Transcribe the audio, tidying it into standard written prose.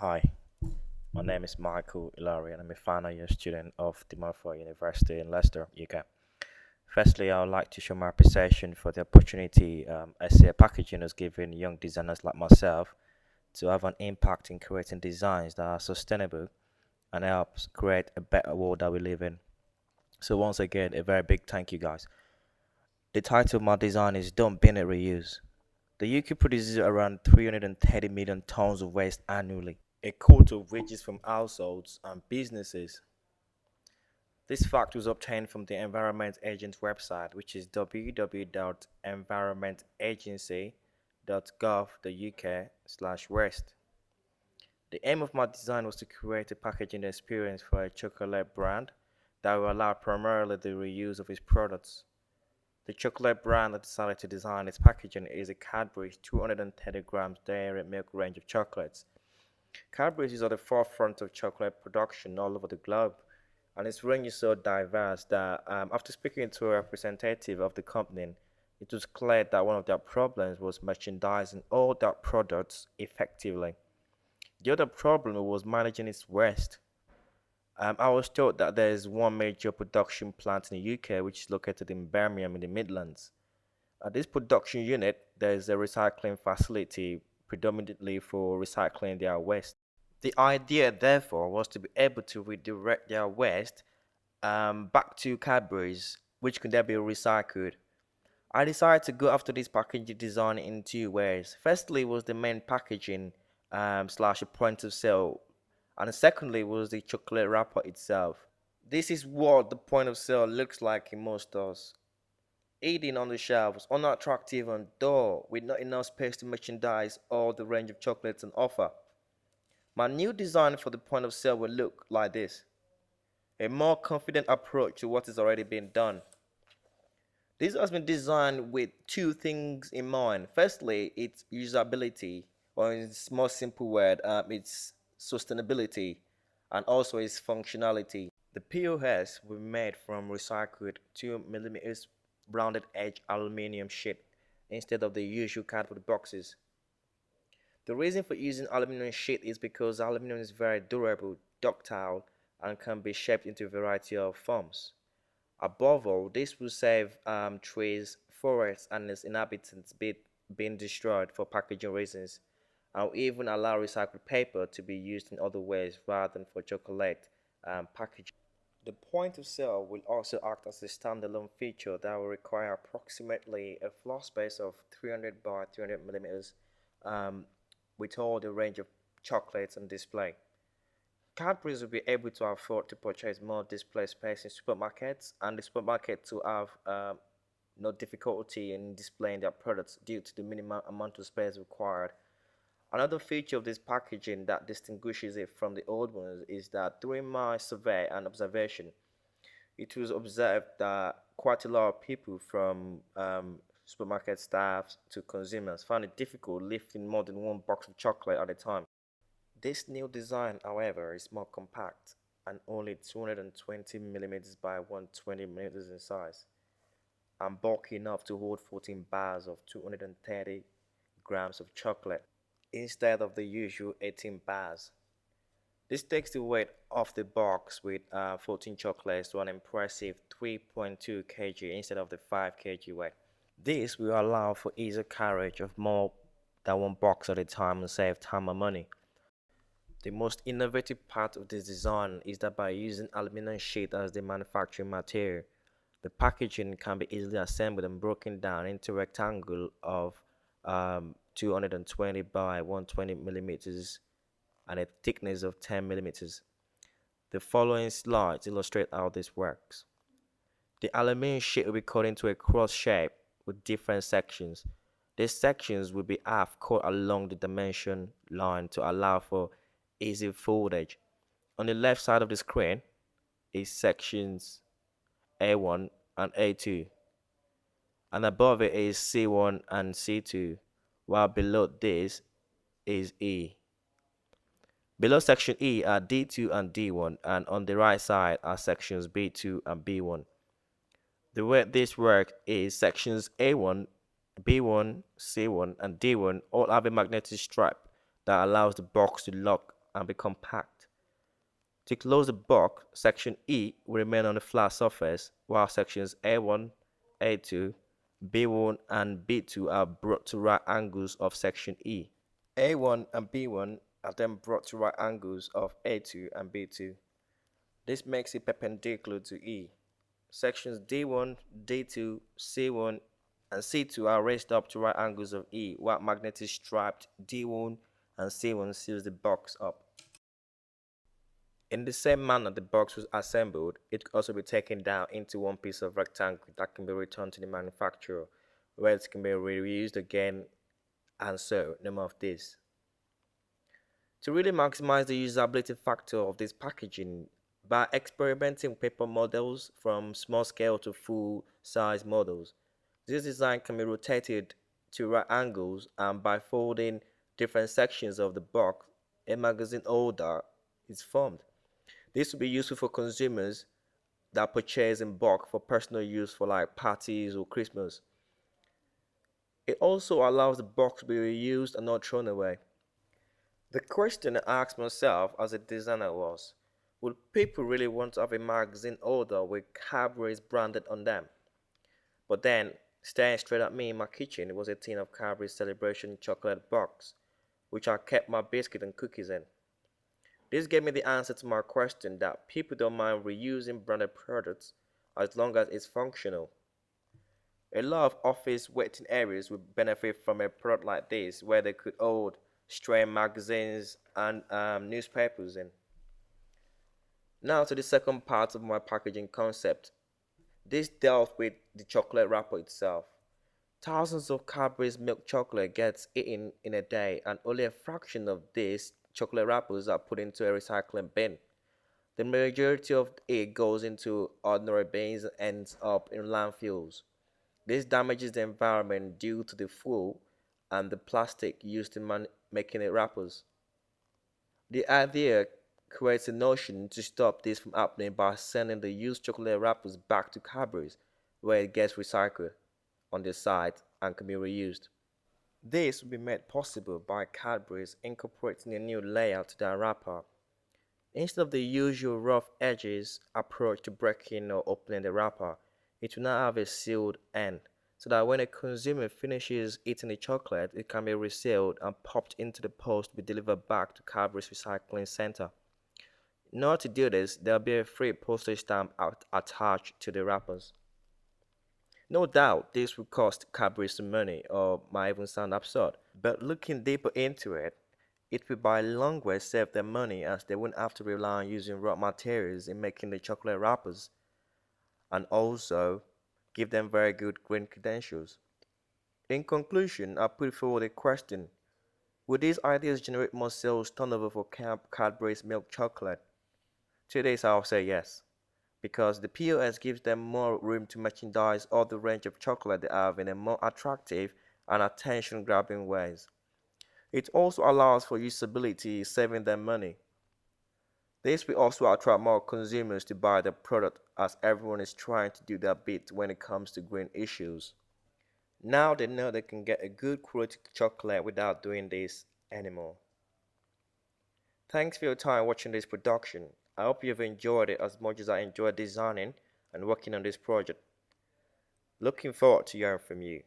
Hi, my name is Michael Ilari and I'm a final year student of the Montfort University in Leicester, UK. Firstly, I would like to show my appreciation for the opportunity SCA Packaging has given young designers like myself to have an impact in creating designs that are sustainable and helps create a better world that we live in. So once again, a very big thank you guys. The title of my design is Don't Bin It Reuse. The UK produces around 330 million tons of waste annually, a quarter of which is from households and businesses. This fact was obtained from the Environment Agency website, which is www.environmentagency.gov.uk/waste. The aim of my design was to create a packaging experience for a chocolate brand that will allow primarily the reuse of its products. The chocolate brand that decided to design its packaging is a Cadbury's 230 grams dairy milk range of chocolates. Cadbury's is at the forefront of chocolate production all over the globe, and its range is so diverse that after speaking to a representative of the company, it was clear that one of their problems was merchandising all their products effectively. The other problem was managing its waste. I was told that there is one major production plant in the UK which is located in Birmingham in the Midlands. At this production unit, there is a recycling facility predominantly for recycling their waste. The idea, therefore, was to be able to redirect their waste back to Cadbury's, which could then be recycled. I decided to go after this packaging design in two ways. Firstly, was the main packaging slash a point of sale, and secondly was the chocolate wrapper itself. This is what the point of sale looks like in most stores. Eating on the shelves, unattractive and dull, with not enough space to merchandise all the range of chocolates on offer. My new design for the point of sale will look like this: a more confident approach to what is already being done. This has been designed with two things in mind. Firstly, its usability, or in its more simple word, its sustainability, and also its functionality. The POS were made from recycled 2 mm rounded edge aluminium sheet instead of the usual cardboard boxes. The reason for using aluminum sheet is because aluminum is very durable, ductile, and can be shaped into a variety of forms. Above all, this will save trees, forests, and its inhabitants being destroyed for packaging reasons, and will even allow recycled paper to be used in other ways rather than for chocolate packaging. The point of sale will also act as a standalone feature that will require approximately a floor space of 300 by 300 millimeters um, with all the range of chocolates on display. Cadbury's will be able to afford to purchase more display space in supermarkets, and the supermarkets will have no difficulty in displaying their products due to the minimal amount of space required. Another feature of this packaging that distinguishes it from the old ones is that during my survey and observation, it was observed that quite a lot of people from supermarket staffs to consumers found it difficult lifting more than one box of chocolate at a time. This new design, however, is more compact and only 220 millimeters by 120 millimeters in size, and bulky enough to hold 14 bars of 230 grams of chocolate instead of the usual 18 bars. This takes the weight off the box with 14 chocolates to an impressive 3.2 kg instead of the 5 kg weight. This will allow for easier carriage of more than one box at a time and save time and money. The most innovative part of this design is that by using aluminum sheet as the manufacturing material, the packaging can be easily assembled and broken down into a rectangle of 220 by 120 millimeters and a thickness of 10 millimeters. The following slides illustrate how this works. The aluminum sheet will be cut into a cross shape with different sections. These sections will be half cut along the dimension line to allow for easy foldage. On the left side of the screen is sections A1 and A2, and above it is C1 and C2, while below this is E. Below section E are D2 and D1, and on the right side are sections B2 and B1. The way this works is sections A1, B1, C1, and D1 all have a magnetic stripe that allows the box to lock and be compact. To close the box, section E will remain on the flat surface, while sections A1, A2, B1, and B2 are brought to right angles of section E. A1 and B1 are then brought to right angles of A2 and B2. This makes it perpendicular to E. Sections D1, D2, C1, and C2 are raised up to right angles of E, while magnetic striped D1 and C1 seals the box up. In the same manner the box was assembled, it could also be taken down into one piece of rectangle that can be returned to the manufacturer, where it can be reused again, and so no more of this. To really maximize the usability factor of this packaging, by experimenting with paper models from small scale to full size models, this design can be rotated to right angles, and by folding different sections of the box, a magazine holder is formed. This will be useful for consumers that purchase in bulk for personal use for like parties or Christmas. It also allows the box to be reused and not thrown away. The question I asked myself as a designer was, would people really want to have a magazine holder with Cadbury's branded on them? But then, staring straight at me in my kitchen was a tin of Cadbury's Celebration chocolate box, which I kept my biscuit and cookies in. This gave me the answer to my question that people don't mind reusing branded products as long as it's functional. A lot of office waiting areas would benefit from a product like this where they could hold stray magazines and newspapers in. Now to the second part of my packaging concept. This dealt with the chocolate wrapper itself. Thousands of Cadbury's milk chocolate gets eaten in a day, and only a fraction of these chocolate wrappers are put into a recycling bin. The majority of it goes into ordinary bins and ends up in landfills. This damages the environment due to the fuel and the plastic used in making the wrappers. The idea creates a notion to stop this from happening by sending the used chocolate wrappers back to Cadbury's, where it gets recycled on their site and can be reused. This will be made possible by Cadbury's incorporating a new layout to their wrapper. Instead of the usual rough edges approach to breaking or opening the wrapper, it will now have a sealed end, so that when a consumer finishes eating the chocolate, it can be resealed and popped into the post to be delivered back to Cadbury's recycling center. In order to do this, there will be a free postage stamp attached to the wrappers. No doubt this will cost Cadbury some money or might even sound absurd, but looking deeper into it, it will by a long way save them money as they won't have to rely on using raw materials in making the chocolate wrappers, and also give them very good green credentials. In conclusion, I put forward a question. Would these ideas generate more sales turnover for Cadbury's milk chocolate? To this I'll say yes, because the POS gives them more room to merchandise all the range of chocolate they have in a more attractive and attention-grabbing ways. It also allows for usability, saving them money. This will also attract more consumers to buy the product as everyone is trying to do their bit when it comes to green issues. Now they know they can get a good quality chocolate without doing this anymore. Thanks for your time watching this production. I hope you've enjoyed it as much as I enjoyed designing and working on this project. Looking forward to hearing from you.